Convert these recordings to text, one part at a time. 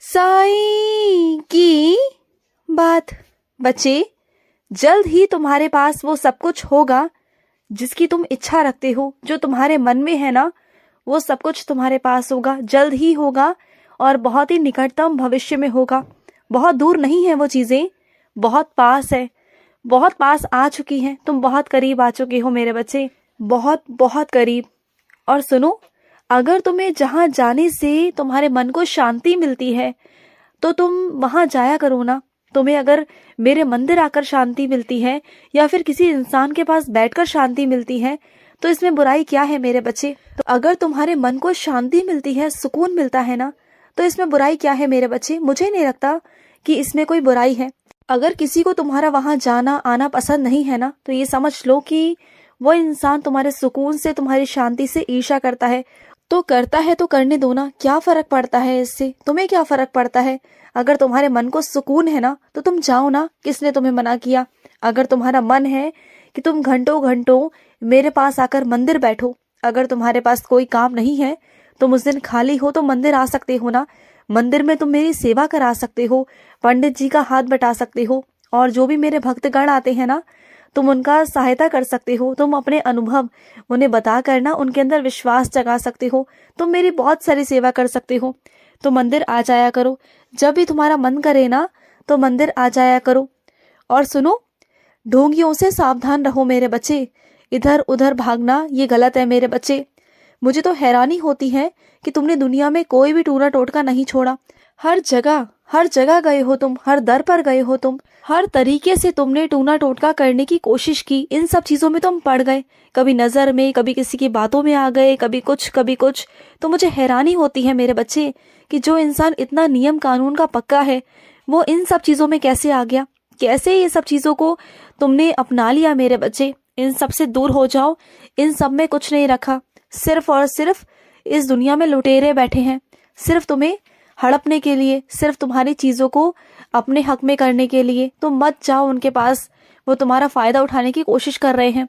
साईं की बात। बच्चे, जल्द ही तुम्हारे पास वो सब कुछ होगा जिसकी तुम इच्छा रखते हो। जो तुम्हारे मन में है ना, वो सब कुछ तुम्हारे पास होगा, जल्द ही होगा और बहुत ही निकटतम भविष्य में होगा। बहुत दूर नहीं है वो चीजें, बहुत पास है, बहुत पास आ चुकी हैं। तुम बहुत करीब आ चुके हो मेरे बच्चे, बहुत बहुत करीब। और सुनो, अगर तुम्हें जहां जाने से तुम्हारे मन को शांति मिलती है तो तुम वहां जाया करो ना। तुम्हें अगर मेरे मंदिर आकर शांति मिलती है या फिर किसी इंसान के पास बैठकर शांति मिलती है तो इसमें बुराई क्या है मेरे बच्चे। तो अगर तुम्हारे मन को शांति मिलती है, सुकून मिलता है ना, तो इसमें बुराई क्या है मेरे बच्चे। मुझे नहीं लगता कि इसमें कोई बुराई है। अगर किसी को तुम्हारा वहां जाना आना पसंद नहीं है ना, तो ये समझ लो कि वो इंसान तुम्हारे सुकून से, तुम्हारी शांति से ईर्ष्या करता है। तो करता है तो करने दो ना, क्या फर्क पड़ता है इससे। तुम्हें क्या फर्क पड़ता है। अगर तुम्हारे मन को सुकून है ना तो तुम जाओ ना, किसने तुम्हें मना किया। अगर तुम्हारा मन है कि तुम घंटों घंटों मेरे पास आकर मंदिर बैठो, अगर तुम्हारे पास कोई काम नहीं है, तुम उस दिन खाली हो तो मंदिर आ सकते हो ना। मंदिर में तुम मेरी सेवा करा सकते हो, पंडित जी का हाथ बटा सकते हो, और जो भी मेरे भक्तगण आते हैं ना, तुम उनका सहायता कर सकते हो। तुम अपने अनुभव उन्हें बता कर ना उनके अंदर विश्वास जगा सकते हो। तुम मेरी बहुत सारी सेवा कर सकते हो। तो मंदिर आ जाया करो, जब भी तुम्हारा मन करे ना तो मंदिर आ जाया करो। और सुनो, ढोंगियों से सावधान रहो मेरे बच्चे। इधर उधर भागना ये गलत है मेरे बच्चे। मुझे तो हैरानी होती है कि तुमने दुनिया में कोई भी टूना टोटका नहीं छोड़ा। हर जगह गए हो तुम, हर दर पर गए हो तुम, हर तरीके से तुमने टूना टोटका करने की कोशिश की। इन सब चीजों में तुम पड़ गए, कभी नजर में, कभी किसी की बातों में आ गए, कभी कुछ। तो मुझे हैरानी होती है मेरे बच्चे कि जो इंसान इतना नियम कानून का पक्का है, वो इन सब चीजों में कैसे आ गया। कैसे ये सब चीजों को तुमने अपना लिया मेरे बच्चे। इन सब से दूर हो जाओ, इन सब में कुछ नहीं रखा। सिर्फ और सिर्फ इस दुनिया में लुटेरे बैठे हैं, सिर्फ तुम्हें हड़पने के लिए, सिर्फ तुम्हारी चीजों को अपने हक में करने के लिए। तुम मत जाओ उनके पास, वो तुम्हारा फायदा उठाने की कोशिश कर रहे हैं।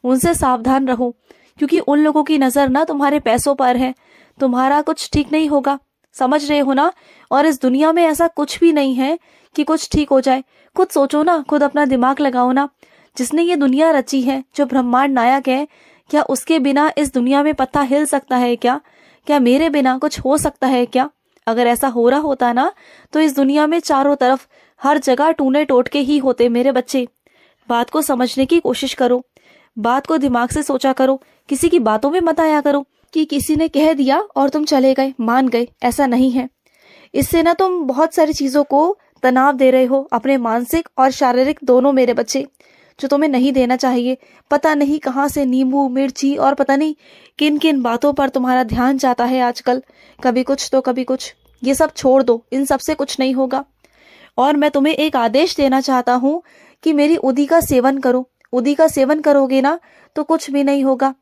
उनसे सावधान रहो, क्योंकि उन लोगों की नजर ना तुम्हारे पैसों पर है। तुम्हारा कुछ ठीक नहीं होगा, समझ रहे हो ना। और इस दुनिया में ऐसा कुछ भी नहीं है कि कुछ ठीक हो जाए। खुद सोचो ना, खुद अपना दिमाग लगाओ ना। जिसने ये दुनिया रची है, जो ब्रह्मांड नायक है, क्या उसके बिना इस दुनिया में पत्ता हिल सकता है क्या। क्या मेरे बिना कुछ हो सकता है क्या। अगर ऐसा हो रहा होता ना, तो इस दुनिया में चारों तरफ हर जगह टूने टोटके ही होते मेरे बच्चे। बात को समझने की कोशिश करो, बात को दिमाग से सोचा करो। किसी की बातों में मत आया करो कि किसी ने कह दिया और तुम चले गए, मान गए। ऐसा नहीं है। इससे ना तुम बहुत सारी चीजों को तनाव दे रहे हो, अपने मानसिक और शारीरिक दोनों मेरे बच्चे, जो तुम्हें नहीं देना चाहिए। पता नहीं कहाँ से नींबू मिर्ची और पता नहीं किन किन बातों पर तुम्हारा ध्यान जाता है आजकल। कभी कुछ तो कभी कुछ। ये सब छोड़ दो, इन सब से कुछ नहीं होगा। और मैं तुम्हें एक आदेश देना चाहता हूँ कि मेरी उदी का सेवन करो। उदी का सेवन करोगे ना तो कुछ भी नहीं होगा।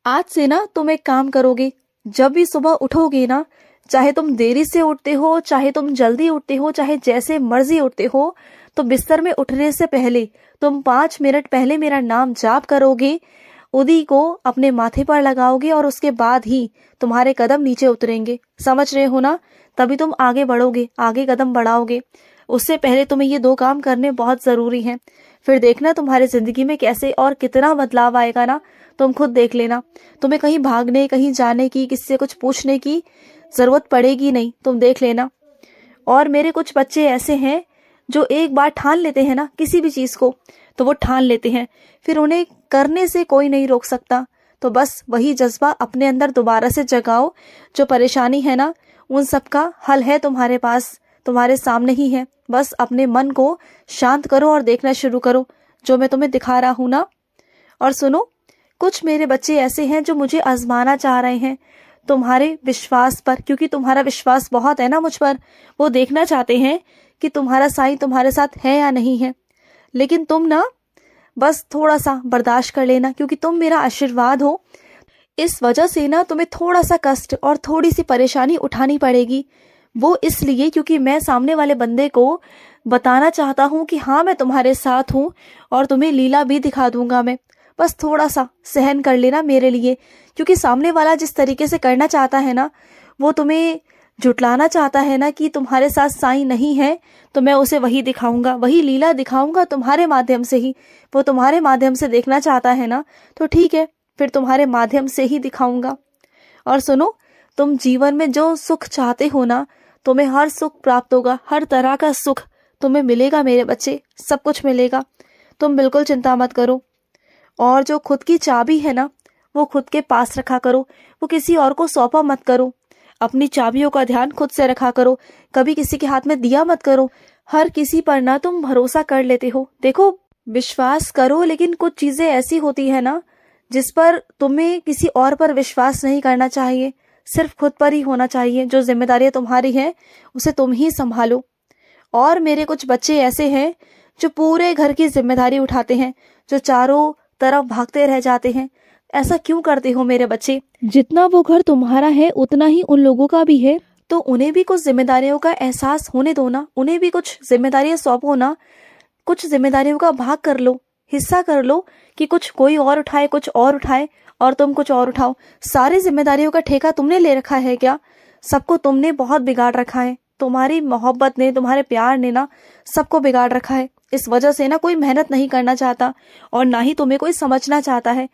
आज से ना तुम एक काम करोगे, जब भी सुबह उठोगे ना, चाहे तुम देरी से उठते हो, चाहे तुम जल्दी उठते हो, चाहे जैसे मर्जी उठते हो, तो बिस्तर में उठने से पहले तुम 5 मिनट पहले मेरा नाम जाप करोगे, उदी को अपने माथे पर लगाओगे और उसके बाद ही तुम्हारे कदम नीचे उतरेंगे। समझ रहे हो ना। तभी तुम आगे बढ़ोगे, आगे कदम बढ़ाओगे। उससे पहले तुम्हें ये 2 काम करने बहुत जरूरी हैं। फिर देखना तुम्हारी जिंदगी में कैसे और कितना बदलाव आएगा ना, तुम खुद देख लेना। तुम्हें कहीं भागने, कहीं जाने की, किसी से कुछ पूछने की जरूरत पड़ेगी नहीं, तुम देख लेना। और मेरे कुछ बच्चे ऐसे हैं जो एक बार ठान लेते हैं ना किसी भी चीज को, तो वो ठान लेते हैं, फिर उन्हें करने से कोई नहीं रोक सकता। तो बस वही जज्बा अपने अंदर दोबारा से जगाओ। जो परेशानी है ना, उन सब का हल है तुम्हारे पास, तुम्हारे सामने ही है। बस अपने मन को शांत करो और देखना शुरू करो जो मैं तुम्हें दिखा रहा हूं ना। और सुनो, कुछ मेरे बच्चे ऐसे हैं जो मुझे आजमाना चाह रहे हैं तुम्हारे विश्वास पर, क्योंकि तुम्हारा विश्वास बहुत है ना मुझ पर। वो देखना चाहते हैं कि तुम्हारा साईं तुम्हारे साथ है या नहीं है। लेकिन तुम ना बस थोड़ा सा बर्दाश्त कर लेना, क्योंकि तुम मेरा आशीर्वाद हो। इस वजह से ना तुम्हें थोड़ा सा कष्ट और थोड़ी सी परेशानी उठानी पड़ेगी। वो इसलिए क्योंकि मैं सामने वाले बंदे को बताना चाहता हूँ कि हाँ, मैं तुम्हारे साथ हूँ और तुम्हें लीला भी दिखा दूंगा मैं। बस थोड़ा सा सहन कर लेना मेरे लिए, क्योंकि सामने वाला जिस तरीके से करना चाहता है ना, वो तुम्हें झुटलाना चाहता है ना कि तुम्हारे साथ साईं नहीं है, तो मैं उसे वही दिखाऊंगा, वही लीला दिखाऊंगा तुम्हारे माध्यम से ही। वो तुम्हारे माध्यम से देखना चाहता है ना, तो ठीक है, फिर तुम्हारे माध्यम से ही दिखाऊंगा। और सुनो, तुम जीवन में जो सुख चाहते हो ना, तुम्हें हर सुख प्राप्त होगा, हर तरह का सुख तुम्हें मिलेगा मेरे बच्चे, सब कुछ मिलेगा। तुम बिल्कुल चिंता मत करो। और जो खुद की चाबी है ना, वो खुद के पास रखा करो, वो किसी और को सौंपा मत करो। अपनी चाबियों का ध्यान खुद से रखा करो, कभी किसी के हाथ में दिया मत करो। हर किसी पर ना तुम भरोसा कर लेते हो। देखो, विश्वास करो, लेकिन कुछ चीजें ऐसी होती है ना जिस पर तुम्हें किसी और पर विश्वास नहीं करना चाहिए, सिर्फ खुद पर ही होना चाहिए। जो जिम्मेदारियां तुम्हारी हैं उसे तुम ही संभालो। और मेरे कुछ बच्चे ऐसे हैं जो पूरे घर की जिम्मेदारी उठाते हैं, जो चारों तरफ भागते रह जाते हैं। ऐसा क्यों करते हो मेरे बच्चे? जितना वो घर तुम्हारा है उतना ही उन लोगों का भी है, तो उन्हें भी कुछ जिम्मेदारियों का एहसास होने दो ना, उन्हें भी कुछ जिम्मेदारियां सौंपो ना। कुछ जिम्मेदारियों का भाग कर लो, हिस्सा कर लो, कि कुछ कोई और उठाए, कुछ और उठाए और तुम कुछ और उठाओ। सारी जिम्मेदारियों का ठेका तुमने ले रखा है क्या? सबको तुमने बहुत बिगाड़ रखा है। तुम्हारी मोहब्बत ने, तुम्हारे प्यार ने ना सबको बिगाड़ रखा है। इस वजह से ना कोई मेहनत नहीं करना चाहता और ना ही तुम्हें कोई समझना चाहता है।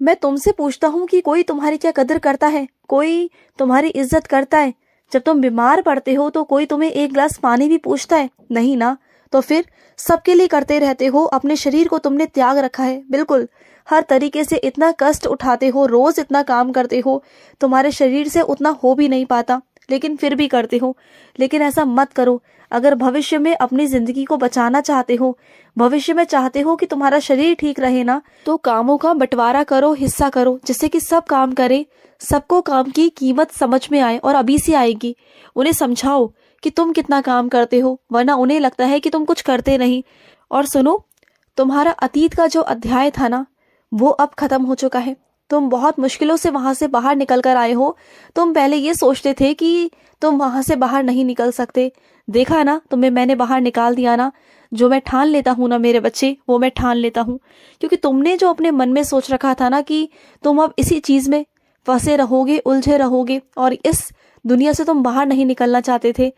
मैं तुमसे पूछता हूँ कि कोई तुम्हारी क्या कदर करता है? कोई तुम्हारी इज्जत करता है? जब तुम बीमार पड़ते हो तो कोई तुम्हें एक गिलास पानी भी पूछता है? नहीं ना। तो फिर सबके लिए करते रहते हो, अपने शरीर को तुमने त्याग रखा है। बिल्कुल हर तरीके से इतना कष्ट उठाते हो, रोज इतना काम करते हो, तुम्हारे शरीर से उतना हो भी नहीं पाता, लेकिन फिर भी करते हो। लेकिन ऐसा मत करो। अगर भविष्य में अपनी जिंदगी को बचाना चाहते हो, भविष्य में चाहते हो कि तुम्हारा शरीर ठीक रहे ना, तो कामों का बंटवारा करो, हिस्सा करो, जिससे कि सब काम करे, सबको काम की कीमत समझ में आए। और अभी से आएगी। उन्हें समझाओ कि तुम कितना काम करते हो, वरना उन्हें लगता है कि तुम कुछ करते नहीं। और सुनो, तुम्हारा अतीत का जो अध्याय था ना, वो अब खत्म हो चुका है। तुम बहुत मुश्किलों से वहां से बाहर निकल कर आए हो। तुम पहले ये सोचते थे कि तुम वहां से बाहर नहीं निकल सकते। देखा ना, तुम्हें मैंने बाहर निकाल दिया ना। जो मैं ठान लेता हूँ ना मेरे बच्चे, वो मैं ठान लेता हूँ। क्योंकि तुमने जो अपने मन में सोच रखा था ना कि तुम अब इसी चीज में फंसे रहोगे, उलझे रहोगे और इस दुनिया से तुम बाहर नहीं निकलना चाहते थे,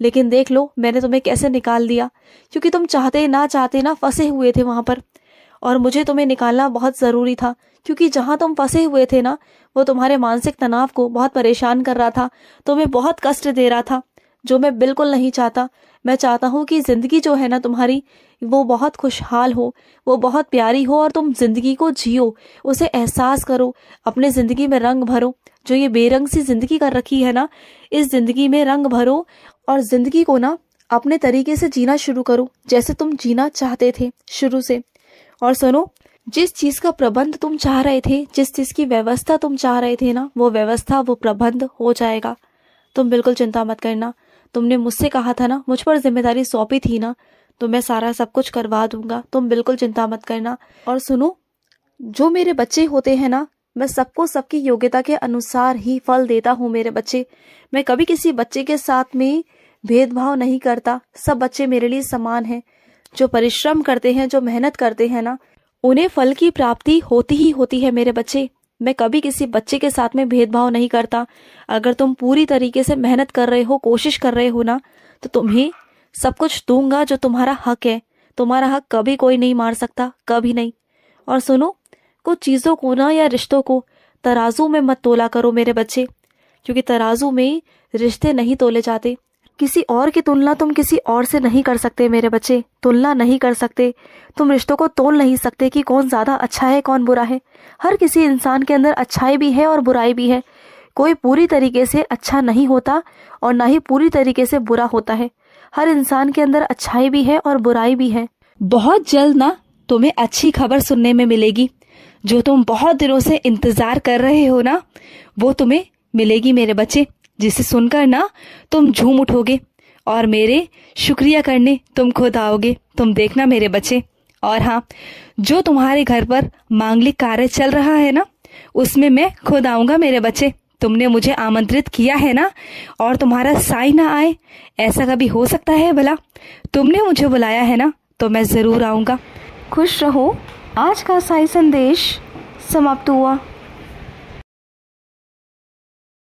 लेकिन देख लो मैंने तुम्हें कैसे निकाल दिया। क्योंकि तुम चाहते ना चाहते ना फंसे हुए थे वहां पर, और मुझे तुम्हें निकालना बहुत जरूरी था। क्योंकि जहां तुम फंसे हुए थे ना, वो तुम्हारे मानसिक तनाव को बहुत परेशान कर रहा था, तुम्हें बहुत कष्ट दे रहा था, जो मैं बिल्कुल नहीं चाहता। मैं चाहता हूँ कि जिंदगी जो है ना तुम्हारी, वो बहुत खुशहाल हो, वो बहुत प्यारी हो, और तुम जिंदगी को जियो, उसे एहसास करो, अपने जिंदगी में रंग भरो। जो ये बेरंग सी जिंदगी कर रखी है ना, इस जिंदगी में रंग भरो और जिंदगी को ना अपने तरीके से जीना शुरू करो, जैसे तुम जीना चाहते थे शुरू से। और सुनो, जिस चीज का प्रबंध तुम चाह रहे थे, जिस चीज की व्यवस्था तुम चाह रहे थे ना, वो व्यवस्था, वो प्रबंध हो जाएगा। तुम बिल्कुल चिंता मत करना। तुमने मुझसे कहा था ना, मुझ पर जिम्मेदारी सौंपी थी ना, तो मैं सारा सब कुछ करवा दूंगा। तुम बिल्कुल चिंता मत करना। और सुनो, जो मेरे बच्चे होते हैं ना, मैं सबको सबकी योग्यता के अनुसार ही फल देता हूँ मेरे बच्चे। मैं कभी किसी बच्चे के साथ में भेदभाव नहीं करता। सब बच्चे मेरे लिए समान हैं। जो परिश्रम करते हैं, जो मेहनत करते हैं ना, उन्हें फल की प्राप्ति होती ही होती है मेरे बच्चे। मैं कभी किसी बच्चे के साथ में भेदभाव नहीं करता। अगर तुम पूरी तरीके से मेहनत कर रहे हो, कोशिश कर रहे हो ना, तो तुम्हें सब कुछ दूंगा जो तुम्हारा हक है। तुम्हारा हक कभी कोई नहीं मार सकता, कभी नहीं। और सुनो, कुछ चीजों को ना या रिश्तों को तराजू में मत तोला करो मेरे बच्चे, क्योंकि तराजू में रिश्ते नहीं तोले जाते। किसी और की तुलना तुम किसी और से नहीं कर सकते मेरे बच्चे, तुलना नहीं कर सकते। तुम रिश्तों को तोल नहीं सकते कि कौन ज्यादा अच्छा है, कौन बुरा है। हर किसी इंसान के अंदर अच्छाई भी है और बुराई भी है। कोई पूरी तरीके से अच्छा नहीं होता और ना ही पूरी तरीके से बुरा होता है। हर इंसान के अंदर अच्छाई भी है और बुराई भी है। बहुत जल्द ना तुम्हें अच्छी खबर सुनने में मिलेगी। जो तुम बहुत दिनों से इंतजार कर रहे हो ना, वो तुम्हें मिलेगी मेरे बच्चे, जिसे सुनकर ना तुम झूम उठोगे और मेरे शुक्रिया करने तुम खुद आओगे। तुम देखना मेरे बच्चे। और हाँ, जो तुम्हारे घर पर मांगलिक कार्य चल रहा है ना, उसमें मैं खुद आऊंगा मेरे बच्चे। तुमने मुझे आमंत्रित किया है ना, और तुम्हारा साई ना आए, ऐसा कभी हो सकता है भला? तुमने मुझे बुलाया है ना, तो मैं जरूर आऊंगा। खुश रहो। आज का साई संदेश समाप्त हुआ।